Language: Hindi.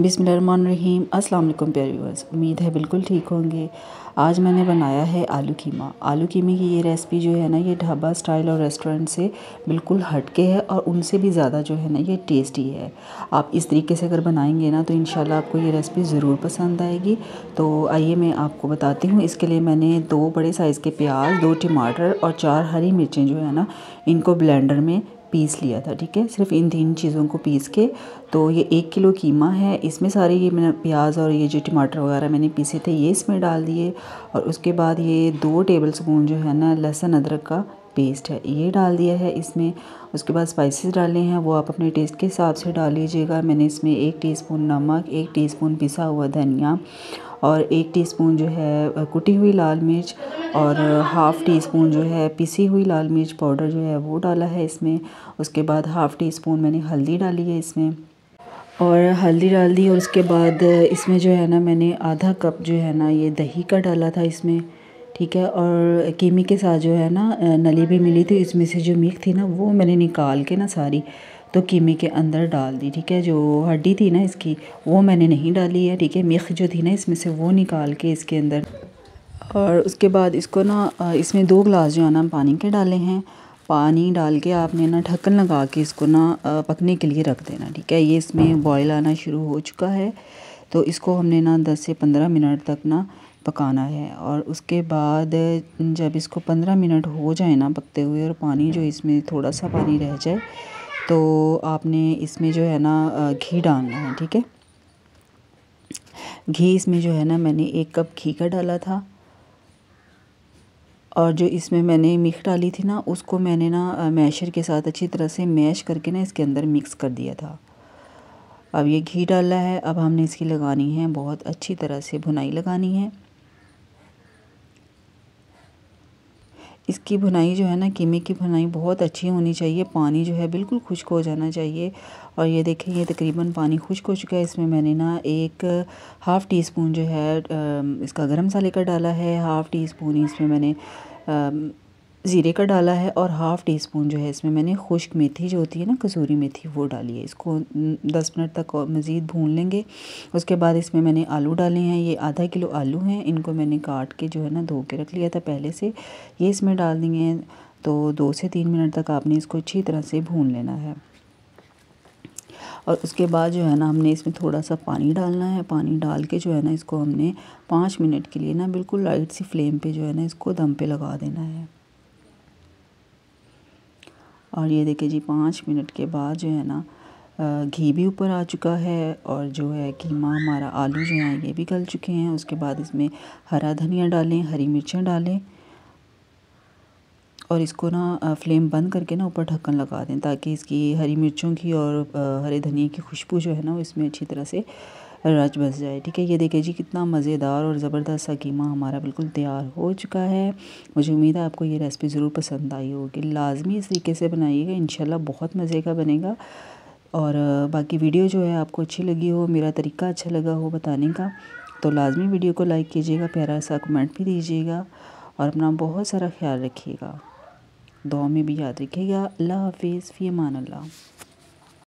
बिस्मिल्लाहिर्रहमानिर्रहीम। अस्सलाम वालेकुम प्यारे व्यूअर्स, उम्मीद है बिल्कुल ठीक होंगे। आज मैंने बनाया है आलू कीमा। आलू कीमे की ये रेसिपी जो है ना, ये ढाबा स्टाइल और रेस्टोरेंट से बिल्कुल हटके है और उनसे भी ज़्यादा जो है ना ये टेस्टी है। आप इस तरीके से अगर बनाएंगे ना तो इंशाल्लाह आपको ये रेसिपी ज़रूर पसंद आएगी। तो आइए मैं आपको बताती हूँ। इसके लिए मैंने 2 बड़े साइज़ के प्याज, 2 टमाटर और 4 हरी मिर्चें जो है ना, इनको ब्लेंडर में पीस लिया था। ठीक है, सिर्फ इन 3 चीज़ों को पीस के। तो ये 1 किलो कीमा है, इसमें सारे ये मैंने प्याज और ये जो टमाटर वगैरह मैंने पीसे थे ये इसमें डाल दिए। और उसके बाद ये 2 टेबलस्पून जो है ना लहसुन अदरक का पेस्ट है ये डाल दिया है इसमें। उसके बाद स्पाइसेस डाले हैं, वो आप अपने टेस्ट के हिसाब से डाल लीजिएगा। मैंने इसमें 1 टीस्पून नमक, 1 टीस्पून पिसा हुआ धनिया और 1 टीस्पून जो है कुटी हुई लाल मिर्च और हाफ़ टी स्पून जो है पिसी हुई लाल मिर्च पाउडर जो है वो डाला है इसमें। उसके बाद हाफ़ टी स्पून मैंने हल्दी डाली है इसमें, और हल्दी डाल दी। और उसके बाद इसमें जो है ना मैंने आधा कप जो है ना ये दही का डाला था इसमें। ठीक है, और कीमे के साथ जो है ना नली भी मिली थी, इसमें से जो मिल्क थी ना वो मैंने निकाल के ना सारी तो कीमे के अंदर डाल दी। ठीक है, जो हड्डी थी ना इसकी वो मैंने नहीं डाली है। ठीक है, मिल्क जो थी ना इसमें से वो निकाल के इसके अंदर। और उसके बाद इसको ना इसमें 2 गिलास जो है ना पानी के डाले हैं। पानी डाल के आपने ना ढक्कन लगा के इसको ना पकने के लिए रख देना। ठीक है, ये इसमें बॉयल आना शुरू हो चुका है, तो इसको हमने ना 10 से 15 मिनट तक ना पकाना है। और उसके बाद जब इसको 15 मिनट हो जाए ना पकते हुए और पानी जो इसमें थोड़ा सा पानी रह जाए, तो आपने इसमें जो है ना घी डालना है। ठीक है, घी इसमें जो है ना मैंने 1 कप घी का डाला था। और जो इसमें मैंने मिल्क डाली थी ना उसको मैंने ना मैशर के साथ अच्छी तरह से मैश करके ना इसके अंदर मिक्स कर दिया था। अब ये घी डाला है, अब हमने इसकी लगानी है बहुत अच्छी तरह से भुनाई लगानी है। इसकी भुनाई जो है ना कीमे की भुनाई बहुत अच्छी होनी चाहिए। पानी जो है बिल्कुल खुश्क हो जाना चाहिए। और ये देखें ये तकरीबन पानी खुश्क हो चुका है। इसमें मैंने ना एक हाफ़ टी स्पून जो है इसका गरम मसाले का डाला है, हाफ़ टी स्पून इसमें मैंने ज़ीरे का डाला है, और हाफ़ टी स्पून जो है इसमें मैंने खुश्क मेथी जो होती है ना कसूरी मेथी वो डाली है। इसको 10 मिनट तक और मज़ीद भून लेंगे। उसके बाद इसमें मैंने आलू डाले हैं, ये आधा किलो आलू हैं, इनको मैंने काट के जो है ना धो के रख लिया था पहले से, ये इसमें डाल देंगे हैं। तो 2 से 3 मिनट तक आपने इसको अच्छी तरह से भून लेना है। और उसके बाद जो है ना हमने इसमें थोड़ा सा पानी डालना है। पानी डाल के जो है ना इसको हमने 5 मिनट के लिए ना बिल्कुल लाइट सी फ्लेम पे जो है ना इसको दम पे लगा देना है। और ये देखिए जी 5 मिनट के बाद जो है ना घी भी ऊपर आ चुका है, और जो है कीमा हमारा आलू जो हैं ये भी गल चुके हैं। उसके बाद इसमें हरा धनिया डालें, हरी मिर्चें डालें, और इसको ना फ्लेम बंद करके ना ऊपर ढक्कन लगा दें ताकि इसकी हरी मिर्चों की और हरे धनिए की खुशबू जो है ना वो इसमें अच्छी तरह से रच बस जाए। ठीक है, ये देखिए जी कितना मज़ेदार और ज़बरदस्त सा कीमा हमारा बिल्कुल तैयार हो चुका है। मुझे उम्मीद है आपको ये रेसिपी ज़रूर पसंद आई होगी। लाजमी इस तरीके से बनाइएगा, इंशाल्लाह बहुत मज़े का बनेगा। और बाकी वीडियो जो है आपको अच्छी लगी हो, मेरा तरीका अच्छा लगा हो बताने का, तो लाजमी वीडियो को लाइक कीजिएगा, प्यारा सा कमेंट भी दीजिएगा, और अपना बहुत सारा ख्याल रखिएगा। दुआ में भी याद रखिएगा। अल्लाह हाफिज़, फ़ी अमान अल्लाह।